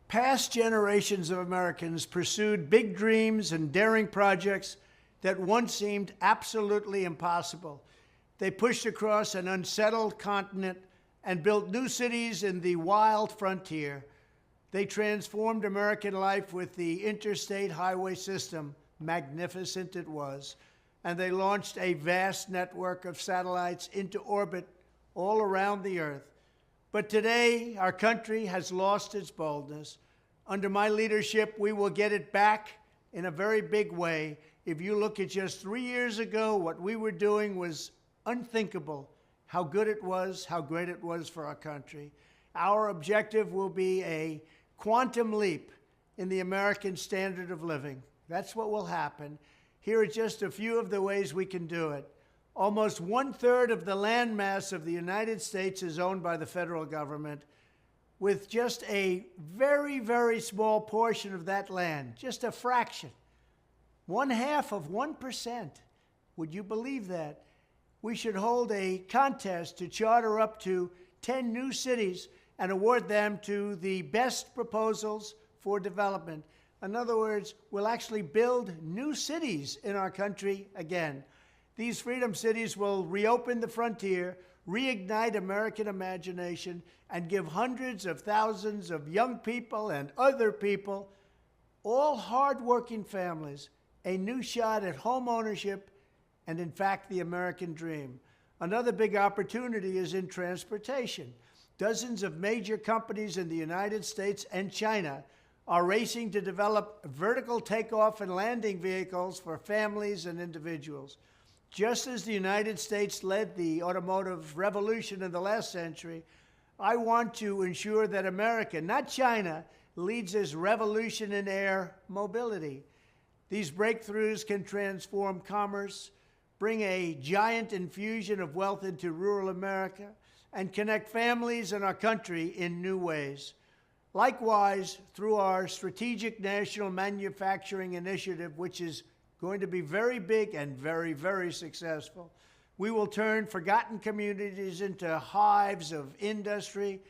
Past generations of Americans pursued big dreams and daring projects that once seemed absolutely impossible. They pushed across an unsettled continent and built new cities in the wild frontier. They transformed American life with the interstate highway system. Magnificent it was. And they launched a vast network of satellites into orbit all around the earth. But today, our country has lost its boldness. Under my leadership, we will get it back in a very big way. If you look at just 3 years ago, what we were doing was unthinkable. How good it was, how great it was for our country. Our objective will be a quantum leap in the American standard of living. That's what will happen. Here are just a few of the ways we can do it. Almost 1/3 of the land mass of the United States is owned by the federal government, with just a very, very small portion of that land, just a fraction, 1/2 of 1%. Would you believe that? We should hold a contest to charter up to 10 new cities and award them to the best proposals for development. In other words, we'll actually build new cities in our country again. These freedom cities will reopen the frontier, reignite American imagination, and give hundreds of thousands of young people and other people, all hardworking families, a new shot at home ownership and, in fact, the American dream. Another big opportunity is in transportation. Dozens of major companies in the United States and China are racing to develop vertical takeoff and landing vehicles for families and individuals. Just as the United States led the automotive revolution in the last century, I want to ensure that America, not China, leads this revolution in air mobility. These breakthroughs can transform commerce, bring a giant infusion of wealth into rural America, and connect families and our country in new ways. Likewise, through our Strategic National Manufacturing Initiative, which is going to be very big and very, very successful, we will turn forgotten communities into hives of industry,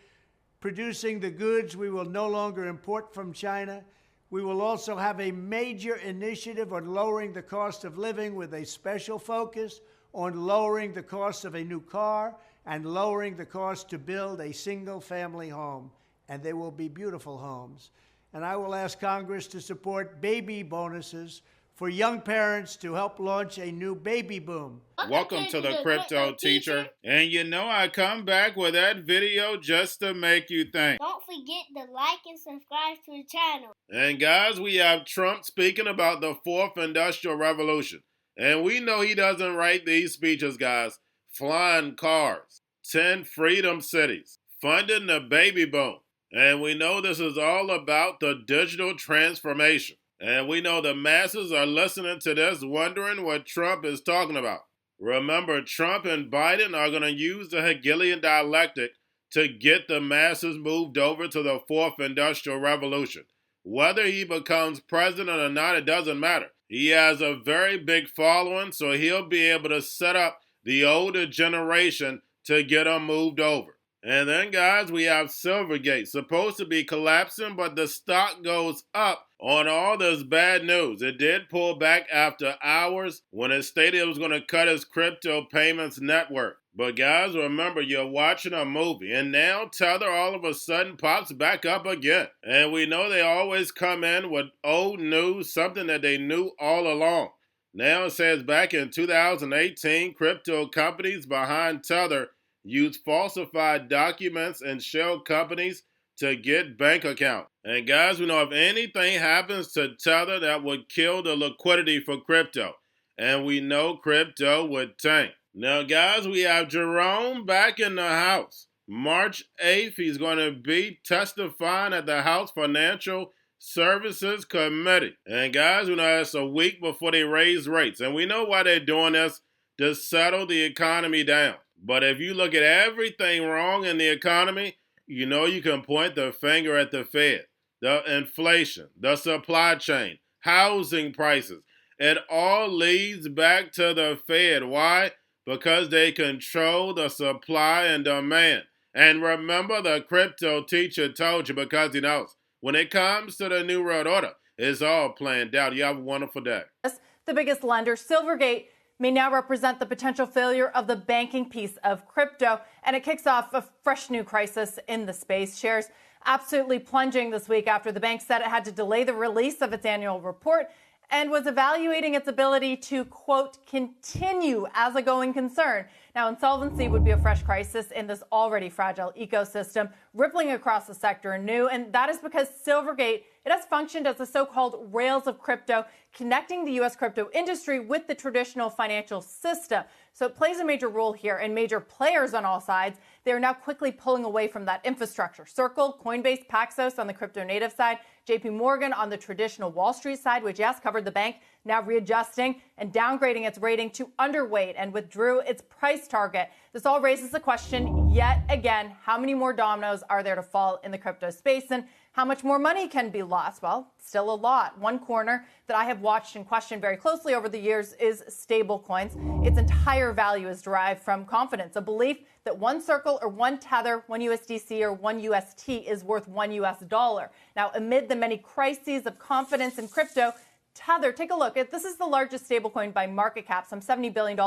producing the goods we will no longer import from China. We will also have a major initiative on lowering the cost of living with a special focus on lowering the cost of a new car and lowering the cost to build a single-family home. And they will be beautiful homes. And I will ask Congress to support baby bonuses for young parents to help launch a new baby boom. Welcome to the Crypto Teacher. And you know I come back with that video just to make you think. Don't forget to like and subscribe to the channel. And guys, we have Trump speaking about the fourth industrial revolution. And we know he doesn't write these speeches, guys. Flying cars, 10 freedom cities, funding the baby boom. And we know this is all about the digital transformation. And we know the masses are listening to this wondering what Trump is talking about. Remember, Trump and Biden are going to use the Hegelian dialectic to get the masses moved over to the fourth industrial revolution. Whether he becomes president or not, it doesn't matter. He has a very big following, so he'll be able to set up the older generation to get them moved over. And then, guys, we have Silvergate, supposed to be collapsing, but the stock goes up on all this bad news. It did pull back after hours when it stated it was going to cut its crypto payments network. But, guys, remember, you're watching a movie, and now Tether all of a sudden pops back up again. And we know they always come in with old news, something that they knew all along. Now it says back in 2018, crypto companies behind Tether used falsified documents and shell companies to get bank accounts. And guys, we know if anything happens to Tether, that would kill the liquidity for crypto. And we know crypto would tank. Now, guys, we have Jerome back in the House. March 8th, he's going to be testifying at the House Financial Services Committee. And guys, we know it's a week before they raise rates. And we know why they're doing this, to settle the economy down. But if you look at everything wrong in the economy, you know you can point the finger at the Fed. The inflation, the supply chain, housing prices. It all leads back to the Fed. Why? Because they control the supply and demand. And remember, the crypto teacher told you because he knows. When it comes to the New World Order, it's all planned out. You have a wonderful day. The biggest lender, Silvergate, may now represent the potential failure of the banking piece of crypto, and it kicks off a fresh new crisis in the space. Shares absolutely plunging this week after the bank said it had to delay the release of its annual report and was evaluating its ability to, quote, continue as a going concern. Now, insolvency would be a fresh crisis in this already fragile ecosystem, rippling across the sector anew, and that is because Silvergate, it has functioned as the so-called rails of crypto, connecting the U.S. crypto industry with the traditional financial system. So it plays a major role here, and major players on all sides, they are now quickly pulling away from that infrastructure. Circle, Coinbase, Paxos on the crypto native side, JP Morgan on the traditional Wall Street side, which, yes, covered the bank, now readjusting and downgrading its rating to underweight and withdrew its price target. This all raises the question yet again, how many more dominoes are there to fall in the crypto space, and how much more money can be lost? Well, still a lot. One corner that I have watched and questioned very closely over the years is stablecoins. Its entire value is derived from confidence, a belief that one Circle or one Tether, one USDC or one UST is worth $1. Now, amid the many crises of confidence in crypto, Tether, take a look. This is the largest stablecoin by market cap, some $70 billion.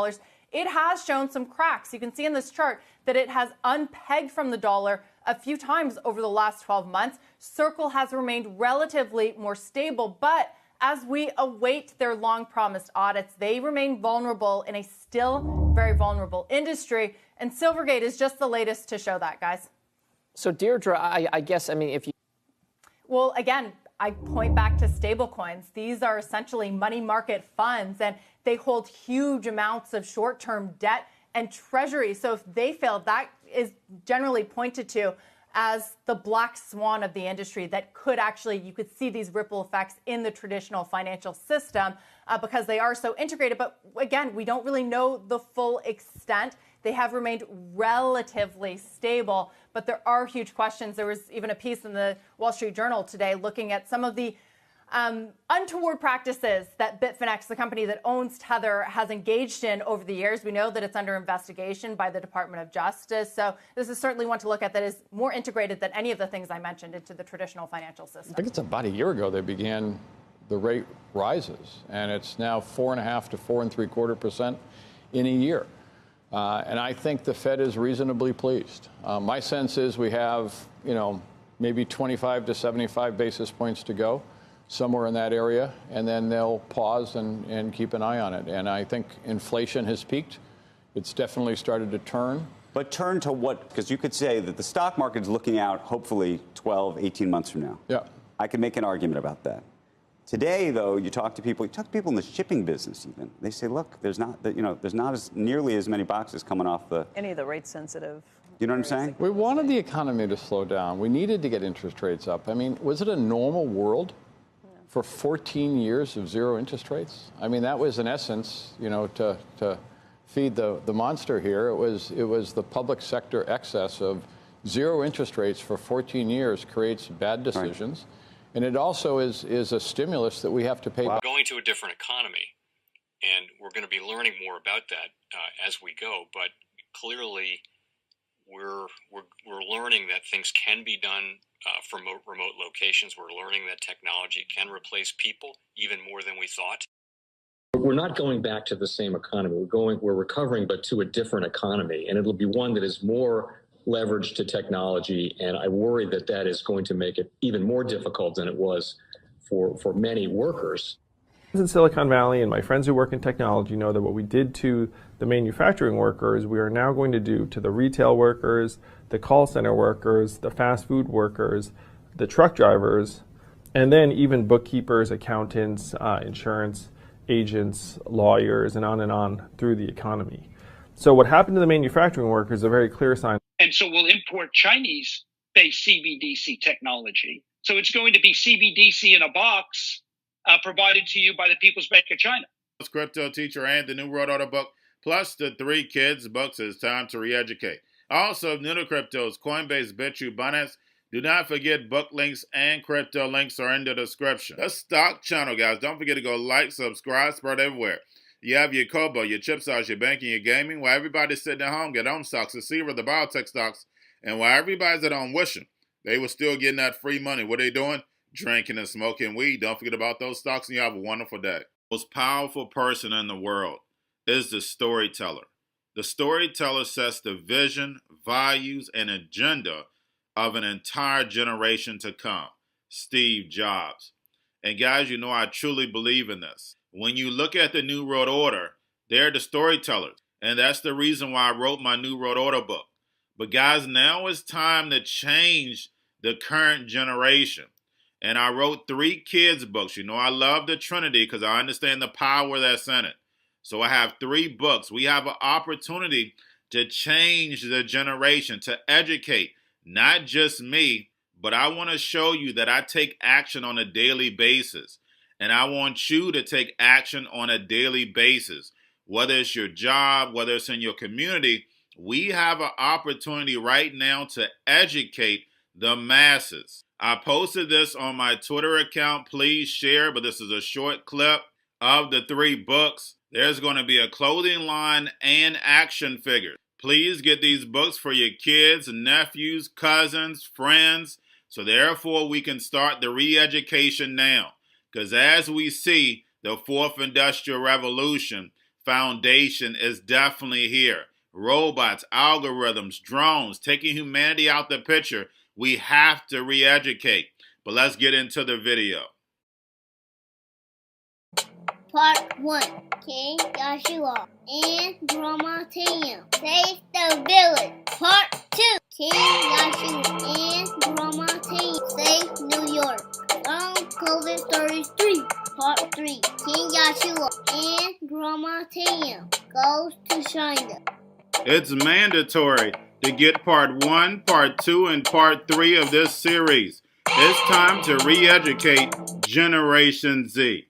It has shown some cracks. You can see in this chart that it has unpegged from the dollar a few times over the last 12 months. Circle has remained relatively more stable, but as we await their long-promised audits, they remain vulnerable in a still very vulnerable industry, and Silvergate is just the latest to show that, guys. So, Deirdre, I guess, I mean, if you... Well, again, I point back to stablecoins. These are essentially money market funds, and they hold huge amounts of short-term debt and treasury. So if they fail, that is generally pointed to as the black swan of the industry that could actually, you could see these ripple effects in the traditional financial system because they are so integrated. But again, we don't really know the full extent. They have remained relatively stable, but there are huge questions. There was even a piece in the Wall Street Journal today looking at some of the untoward practices that Bitfinex, the company that owns Tether, has engaged in over the years. We know that it's under investigation by the Department of Justice. So this is certainly one to look at that is more integrated than any of the things I mentioned into the traditional financial system. I think it's about a year ago they began the rate rises, and it's now 4.5% to 4.75% in a year. And I think the Fed is reasonably pleased. My sense is we have, maybe 25 to 75 basis points to go, somewhere in that area, and then they'll pause and keep an eye on it. And I think inflation has peaked. It's definitely started to turn. But turn to what? Because you could say that the stock market is looking out, hopefully, 12, 18 months from now. Yeah. I can make an argument about that. Today, though, you talk to people in the shipping business even. They say, look, there's not nearly as many boxes coming off the... Any of the rate sensitive. You know what I'm saying? We wanted the economy to slow down. We needed to get interest rates up. I mean, was it a normal world for 14 years of zero interest rates? I mean, that was in essence, to feed the monster here. It was the public sector excess of zero interest rates for 14 years creates bad decisions. Right. And it also is a stimulus that we have to pay back. We're going to a different economy, and we're going to be learning more about that as we go. But clearly, we're learning that things can be done from remote locations. We're learning that technology can replace people even more than we thought. We're not going back to the same economy. We're recovering, but to a different economy, and it'll be one that is more leverage to technology, and I worry that is going to make it even more difficult than it was for many workers. In Silicon Valley, and my friends who work in technology know that what we did to the manufacturing workers, we are now going to do to the retail workers, the call center workers, the fast food workers, the truck drivers, and then even bookkeepers, accountants, insurance agents, lawyers, and on through the economy. So what happened to the manufacturing workers is a very clear sign. And so we'll import Chinese-based CBDC technology. So it's going to be CBDC in a box provided to you by the People's Bank of China. Cryptoteacher and the New World Order book, plus the 3 kids books. It's time to re-educate. Also, new to cryptos, Coinbase, Bitrue, Binance. Do not forget book links and crypto links are in the description. The stock channel, guys. Don't forget to go like, subscribe, spread everywhere. You have your Kobo, your chip stocks, your banking, your gaming. While everybody's sitting at home, get on stocks, the Seaver, the biotech stocks. And while everybody's at home wishing They were still getting that free money. What are they doing? Drinking and smoking weed. Don't forget about those stocks, and you have a wonderful day. The most powerful person in the world is the storyteller. The storyteller sets the vision, values, and agenda of an entire generation to come. Steve Jobs. And guys, you know I truly believe in this. When you look at the New World Order, they're the storytellers. And that's the reason why I wrote my New World Order book. But guys, now it's time to change the current generation. And I wrote 3 kids' books. You know, I love the Trinity because I understand the power that's in it. So I have 3 books. We have an opportunity to change the generation, to educate, not just me, but I want to show you that I take action on a daily basis. And I want you to take action on a daily basis. Whether it's your job, whether it's in your community, we have an opportunity right now to educate the masses. I posted this on my Twitter account. Please share, but this is a short clip of the 3 books. There's going to be a clothing line and action figures. Please get these books for your kids, nephews, cousins, friends, so therefore we can start the re-education now. Because as we see, the 4th Industrial Revolution foundation is definitely here. Robots, algorithms, drones, taking humanity out the picture. We have to re-educate. But let's get into the video. Part 1. King Joshua and Grandma Tam save the village. Part 2. King Joshua and Grandma Tam save New York from COVID-33. Part 3. King Joshua and Grandma Tam goes to China. It's mandatory to get part 1, part 2, and part 3 of this series. It's time to re-educate Generation Z.